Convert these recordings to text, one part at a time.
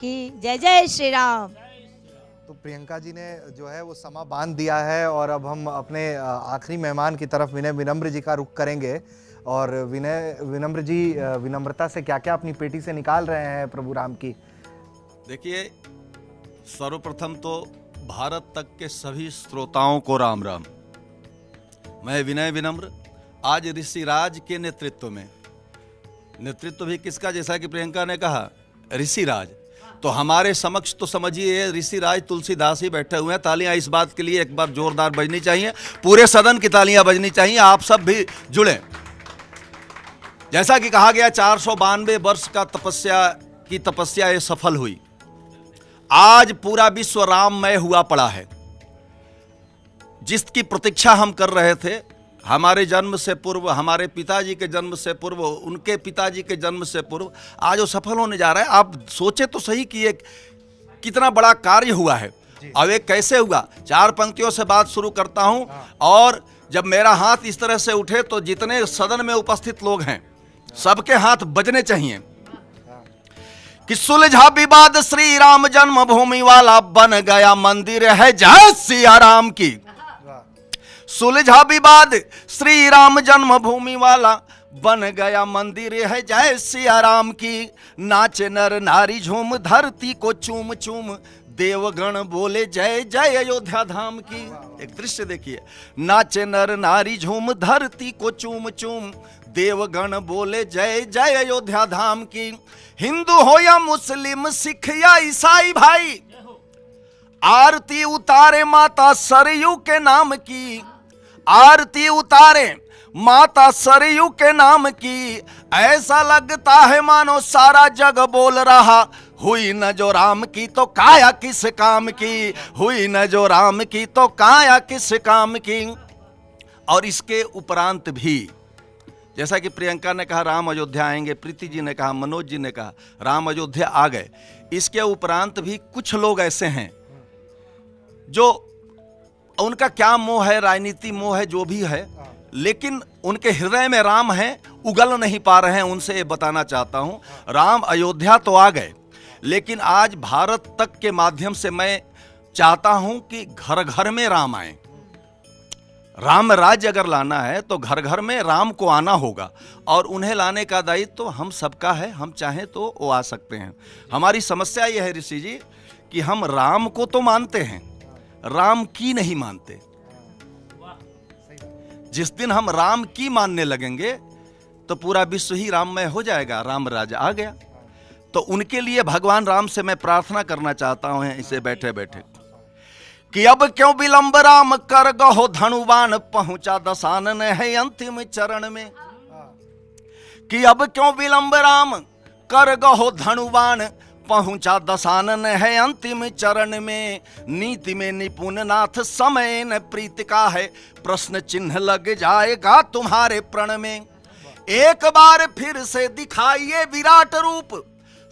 की जय। जय श्री राम। तो प्रियंका जी ने जो है वो समा बांध दिया है और अब हम अपने आखिरी मेहमान की तरफ विनय विनम्र जी का रुख करेंगे। और विनय विनम्र जी विनम्रता से क्या क्या अपनी पेटी से निकाल रहे हैं प्रभु राम की। देखिए, सर्वप्रथम तो भारत तक के सभी श्रोताओं को राम राम। मैं विनय विनम्र आज ऋषिराज के नेतृत्व में, नेतृत्व भी किसका, जैसा कि प्रियंका ने कहा ऋषिराज, तो हमारे समक्ष तो समझिए ऋषिराज तुलसीदास ही बैठे हुए हैं। तालियां इस बात के लिए एक बार जोरदार बजनी चाहिए, पूरे सदन की तालियां बजनी चाहिए, आप सब भी जुड़े। जैसा कि कहा गया 492 वर्ष का तपस्या ये सफल हुई। आज पूरा विश्व राममय हुआ पड़ा है। जिसकी प्रतीक्षा हम कर रहे थे हमारे जन्म से पूर्व, हमारे पिताजी के जन्म से पूर्व, उनके पिताजी के जन्म से पूर्व, आज वो सफल होने जा रहा है। आप सोचे तो सही कि एक कितना बड़ा कार्य हुआ है। अब एक कैसे हुआ, 4 पंक्तियों से बात शुरू करता हूं। और जब मेरा हाथ इस तरह से उठे तो जितने सदन में उपस्थित लोग हैं सबके हाथ बजने चाहिए। कि सुलझा विवाद श्री राम जन्मभूमि वाला, बन गया मंदिर है जय सिया राम की। सुलझा विवाद श्री राम जन्मभूमि वाला, बन गया मंदिर है जय सिया राम की। नाचे नर नारी झूम धरती को चूम चूम, देवगण बोले जय जय अयोध्या धाम की। एक दृश्य देखिए, नाचे नर नारी झूम धरती को चूम चूम, देवगण बोले जय जय अयोध्या धाम की। हिंदू हो या मुस्लिम, सिख या ईसाई भाई, आरती उतारे माता सरयू के नाम की। आरती उतारे माता सरयू के नाम की। ऐसा लगता है मानो सारा जग बोल रहा, हुई न जो राम की तो काया किस काम की। हुई न जो राम की तो काया किस काम की। और इसके उपरांत भी, जैसा कि प्रियंका ने कहा राम अयोध्या आएंगे, प्रीति जी ने कहा, मनोज जी ने कहा राम अयोध्या आ गए। इसके उपरांत भी कुछ लोग ऐसे हैं जो, उनका क्या मोह है, राजनीति मोह है, जो भी है, लेकिन उनके हृदय में राम है, उगल नहीं पा रहे हैं। उनसे ये बताना चाहता हूं, राम अयोध्या तो आ गए, लेकिन आज भारत तक के माध्यम से मैं चाहता हूं कि घर घर में राम आए। राम राज्य अगर लाना है तो घर घर में राम को आना होगा, और उन्हें लाने का दायित्व तो हम सबका है। हम चाहें तो वो आ सकते हैं। हमारी समस्या यह है ऋषि जी कि हम राम को तो मानते हैं, राम की नहीं मानते। जिस दिन हम राम की मानने लगेंगे तो पूरा विश्व ही राममय हो जाएगा, राम राज आ गया। तो उनके लिए भगवान राम से मैं प्रार्थना करना चाहता हूं इसे बैठे बैठे कि अब क्यों विलंब राम कर गहो धनुवान, पहुंचा दशानन है अंतिम चरण में। कि अब क्यों विलंब राम कर गहो धनुवान, पहुंचा दशानन है अंतिम चरण में। नीति में निपुण नाथ समय न प्रीत का है, प्रश्न चिन्ह लग जाएगा तुम्हारे प्रण में। एक बार फिर से दिखाइए विराट रूप,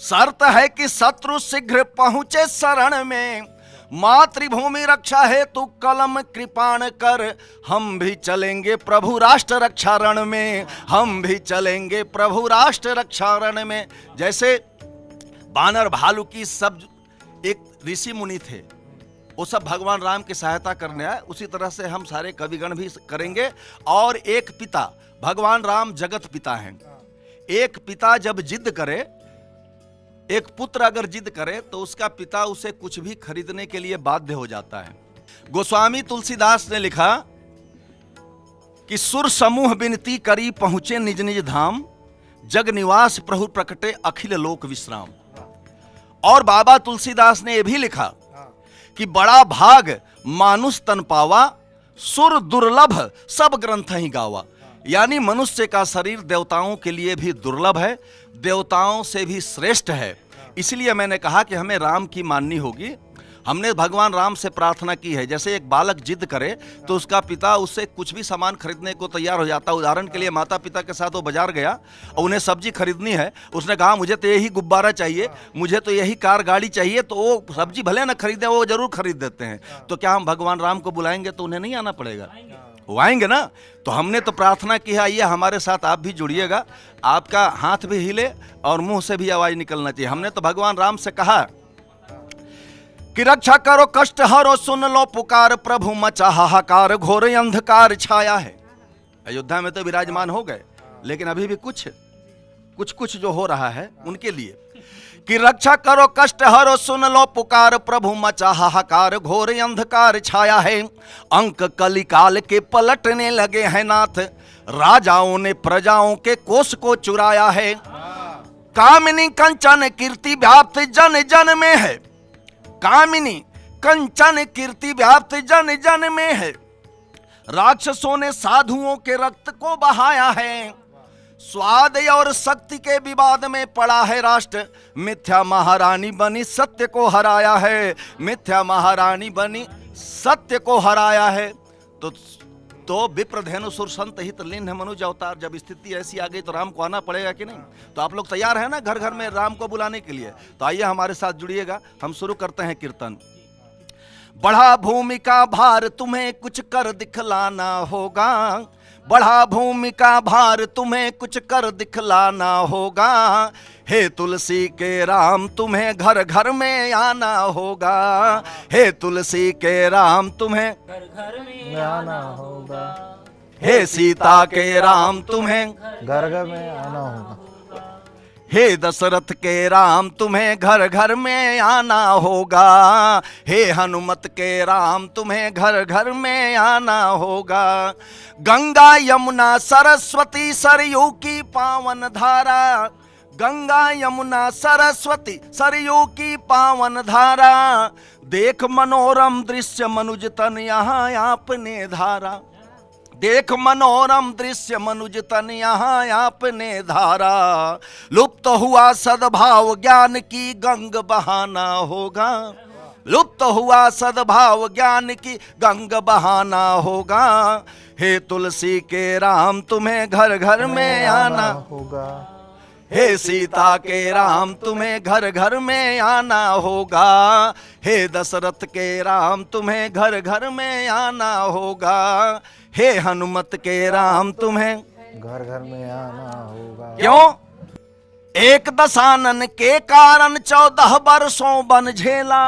शर्त है कि शत्रु शीघ्र पहुंचे शरण में। मातृभूमि रक्षा हेतु कलम कृपाण कर, हम भी चलेंगे प्रभु राष्ट्र रक्षा रण में। हम भी चलेंगे प्रभु राष्ट्र रक्षा रण में। जैसे बानर भालू की सब एक ऋषि मुनि थे, वो सब भगवान राम की सहायता करने आए, उसी तरह से हम सारे कविगण भी करेंगे। और एक पिता, भगवान राम जगत पिता हैं। एक पिता जब जिद करे, एक पुत्र अगर जिद करे तो उसका पिता उसे कुछ भी खरीदने के लिए बाध्य हो जाता है। गोस्वामी तुलसीदास ने लिखा कि सुर समूह विनती करी, पहुंचे निज निज धाम, जग निवास प्रभु प्रकटे अखिल लोक विश्राम। और बाबा तुलसीदास ने यह भी लिखा कि बड़ा भाग मानुष तन पावा, सुर दुर्लभ सब ग्रंथ ही गावा। यानी मनुष्य का शरीर देवताओं के लिए भी दुर्लभ है, देवताओं से भी श्रेष्ठ है। इसलिए मैंने कहा कि हमें राम की माननी होगी। हमने भगवान राम से प्रार्थना की है, जैसे एक बालक जिद करे तो उसका पिता उससे कुछ भी सामान खरीदने को तैयार हो जाता है। उदाहरण के लिए माता पिता के साथ वो बाजार गया और उन्हें सब्जी खरीदनी है, उसने कहा मुझे तो यही गुब्बारा चाहिए, मुझे तो यही कार गाड़ी चाहिए, तो वो सब्जी भले ना खरीदे, वो जरूर खरीद देते हैं। तो क्या हम भगवान राम को बुलाएंगे तो उन्हें नहीं आना पड़ेगा? वो आएंगे ना। तो हमने तो प्रार्थना की है, आइए हमारे साथ आप भी जुड़िएगा, आपका हाथ भी हिले और मुंह से भी आवाज निकलना चाहिए। हमने तो भगवान राम से कहा कि रक्षा करो कष्ट हरो सुन लो पुकार, प्रभु मचा हाहाकार घोर अंधकार छाया है। अयोध्या में तो विराजमान हो गए, लेकिन अभी भी कुछ जो हो रहा है उनके लिए कि रक्षा करो कष्ट हरो सुन लो पुकार, प्रभु मचा हाहाकार घोर अंधकार छाया है। अंक कलिकाल के पलटने लगे हैं नाथ, राजाओं ने प्रजाओं के कोष को चुराया है। कामिनी कंचन कीर्ति व्याप्त जन जन में है, कामिनी कंचन कीर्ति व्याप्त जन जन में है। राक्षसों ने साधुओं के रक्त को बहाया है, स्वाद और शक्ति के विवाद में पड़ा है राष्ट्र। मिथ्या महारानी बनी सत्य को हराया है, मिथ्या महारानी बनी सत्य को हराया है। तो विप्रधेनु सुर संत हित लीन मनुज अवतार, जब स्थिति ऐसी आ गई तो राम को आना पड़ेगा कि नहीं? तो आप लोग तैयार हैं ना घर घर में राम को बुलाने के लिए? तो आइए हमारे साथ जुड़िएगा, हम शुरू करते हैं कीर्तन। बढ़ा भूमि का भार तुम्हें कुछ कर दिखलाना होगा, बढ़ा भूमि का भार तुम्हें कुछ कर दिखलाना होगा। हे तुलसी के राम तुम्हें घर घर में आना होगा, हे तुलसी के राम तुम्हें घर घर में आना होगा। हे सीता के राम तुम्हें घर घर में आना होगा, हे दशरथ के राम तुम्हें घर घर में आना होगा। हे हनुमत के राम तुम्हें घर घर में आना होगा। गंगा यमुना सरस्वती सरयू की पावन धारा, गंगा यमुना सरस्वती सरयू की पावन धारा। देख मनोरम दृश्य मनुज तन यहाँ आपने धारा, देख मनोरम दृश्य मनुज तन यहाँ आपने धारा। लुप्त हुआ सद्भाव ज्ञान की गंग बहाना होगा, लुप्त हुआ सद्भाव ज्ञान की गंग बहाना होगा। हे तुलसी के राम तुम्हें घर घर में आना होगा, हे सीता के राम तुम्हें घर घर में आना होगा। हे दशरथ के राम तुम्हें घर घर में आना होगा। हे हनुमत के राम तुम्हें घर घर में आना होगा। क्यों? एक दशानन के कारण 14 वर्षों बन झेला,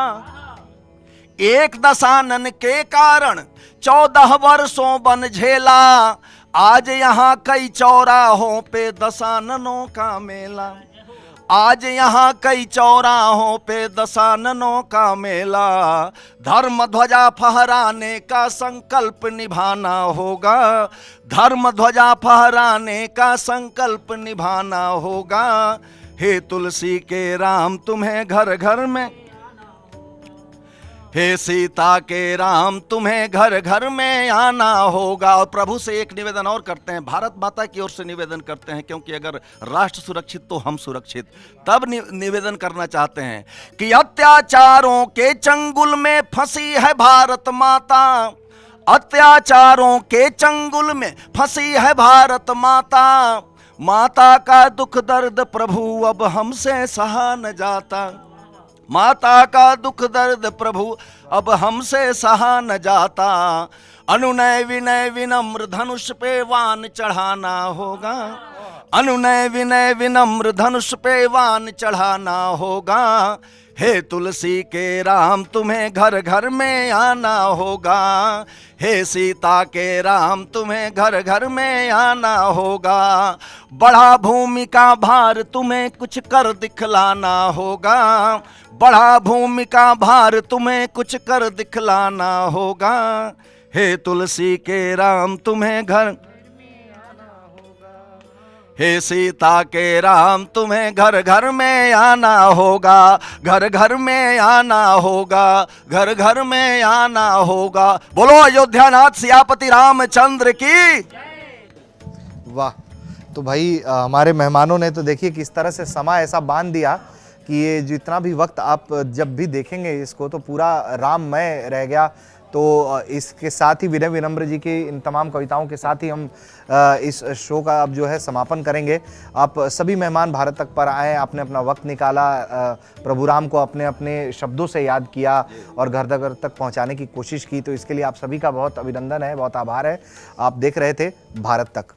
एक दशानन के कारण 14 वर्षों बन झेला। आज यहाँ कई चौराहों पे दशाननों का मेला, आज यहाँ कई चौराहों पे दशाननों का मेला। धर्म ध्वजा फहराने का संकल्प निभाना होगा, धर्म ध्वजा फहराने का संकल्प निभाना होगा। हे तुलसी के राम तुम्हें घर घर में, हे सीता के राम तुम्हें घर घर में आना होगा। और प्रभु से एक निवेदन और करते हैं, भारत माता की ओर से निवेदन करते हैं, क्योंकि अगर राष्ट्र सुरक्षित तो हम सुरक्षित। तब निवेदन करना चाहते हैं कि अत्याचारों के चंगुल में फंसी है भारत माता, अत्याचारों के चंगुल में फंसी है भारत माता। माता का दुख दर्द प्रभु अब हमसे सहा न जाता, माता का दुख दर्द प्रभु अब हमसे सहा न जाता। अनुनय विनय विनम्र धनुष पे वान चढ़ाना होगा, अनुनय विनय विनम्र धनुष पे वान चढ़ाना होगा। हे तुलसी के राम तुम्हें घर घर में आना होगा, हे सीता के राम तुम्हें घर घर में आना होगा। बढ़ा भूमि का भार तुम्हें कुछ कर दिखलाना होगा, बढ़ा भूमि का भार तुम्हें कुछ कर दिखलाना होगा। हे तुलसी के राम तुम्हें घर, हे सीता के राम तुम्हें घर घर में आना होगा, घर घर में आना होगा, घर घर में आना होगा। बोलो अयोध्यानाथ सियापति रामचंद्र की। वाह। तो भाई हमारे मेहमानों ने तो देखिए किस तरह से समा ऐसा बांध दिया कि ये जितना भी वक्त आप जब भी देखेंगे इसको तो पूरा राममय रह गया। तो इसके साथ ही विनय विनम्र जी की इन तमाम कविताओं के साथ ही हम इस शो का अब जो है समापन करेंगे। आप सभी मेहमान भारत तक पर आए, आपने अपना वक्त निकाला, प्रभु राम को अपने अपने शब्दों से याद किया और घर घर तक पहुंचाने की कोशिश की। तो इसके लिए आप सभी का बहुत अभिनंदन है, बहुत आभार है। आप देख रहे थे भारत तक।